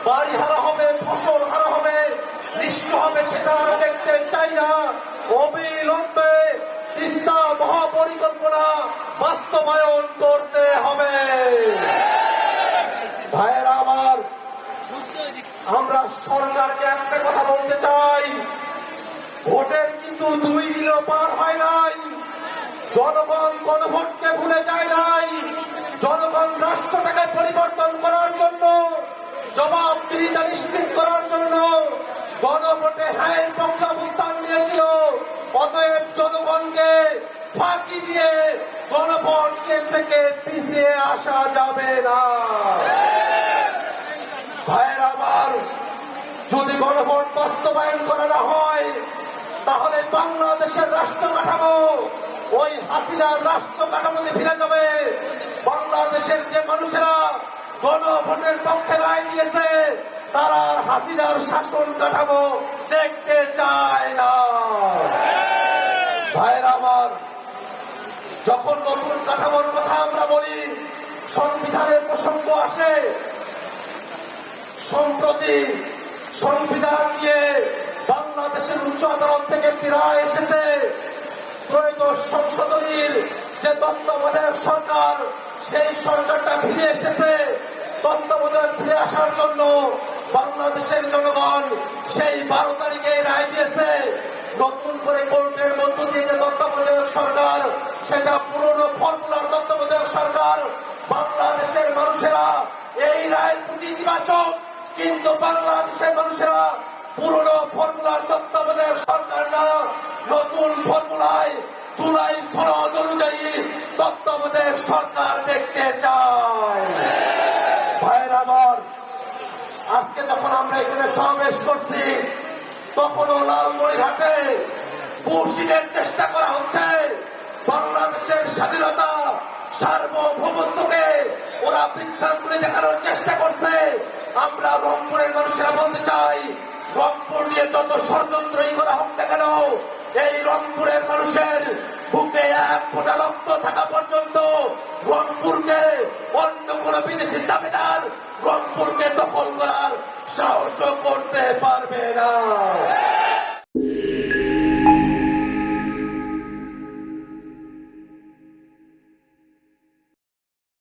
বাড়ি হারা হবে, ফসল হারা হবে, নিঃস্ব হবে, সেটা আর দেখতে চাই না। অবিলম্বে তিস্তা মহাপরিকল্পনা বাস্তবায়ন করতে হবে। ভাইয়েরা আমার, আমরা সরকারকে একটা কথা বলতে চাই, ভোটের কিন্তু 2 দিনও পার হয় নাই, জনগণ গণভোটকে ভুলে যায় নাই। জনগণ রাষ্ট্রটাকে পরিবর্তন করার জন্য, জবাবদিহিতা নিশ্চিত করার জন্য গণভোটে হ্যাঁ পক্ষে অবস্থান নিয়েছিল। অতএব জনগণকে ফাঁকি দিয়ে গণভোটকে থেকে পিছিয়ে আসা যাবে না। ভাইয়েরা আমার, যদি গণভোট বাস্তবায়ন করা না হয়, তাহলে বাংলাদেশের রাষ্ট্র কাঠামো ওই হাসিনার রাষ্ট্র কাঠামোতে ফিরে যাবে। বাংলাদেশের যে মানুষেরা গণভোটের পক্ষে রায় দিয়েছে, তারা হাসিনার শাসন কাঠামো দেখতে চায় না। ভাইয়েরা আমার, যখন নতুন কাঠামোর কথা আমরা বলি, সংবিধানের প্রসঙ্গ আসে। সম্প্রতি সংবিধান নিয়ে বাংলাদেশের উচ্চ আদালত থেকে একটি রায় এসেছে। ত্রয়োদশ সংশোধনীর যে তত্ত্বাবধায়ক সরকার, সেই সরকারটা ফিরে এসেছে। তত্ত্বাবধায়ক ফিরে আসার জন্য বাংলাদেশের জনগণ সেই 12 তারিখে রায় দিয়েছে। নতুন করে কোর্টের মধ্য দিয়ে যে তত্ত্বাবধায়ক সরকার, সেটা পুরনো ফর্মুলার তত্ত্বাবধায়ক সরকার। বাংলাদেশের মানুষেরা এই রায়ের প্রতি ইতিবাচক, কিন্তু বাংলাদেশের মানুষেরা পুরনো ফর্মুলার তত্ত্বাবধায়ক সরকার না, নতুন ফর্মুলায় জুলাই সনদ অনুযায়ী তত্ত্বাবধায়ক সরকার দেখতে চায়। ভাইয়েরা আমার, আজকে যখন আমরা এখানে সমাবেশ করছি, তখনও লালমনিরহাটে পুষিনের চেষ্টা করা হচ্ছে। বাংলাদেশের স্বাধীনতা, সার্বভৌমত্বকে ওরা বৃদ্ধাঙ্গুলি দেখানোর চেষ্টা করছে। আমরা রংপুরের মানুষেরা বলতে চাই, রংপুর নিয়ে যত ষড়যন্ত্রই করা হোক না কেন, এই রংপুরের মানুষের বুকে 1 ফোঁটা রক্ত থাকা পর্যন্ত রংপুরকে অন্য কোন বিদেশি দাবিদার রংপুরকে দখল করার সাহস করতে পারবে না।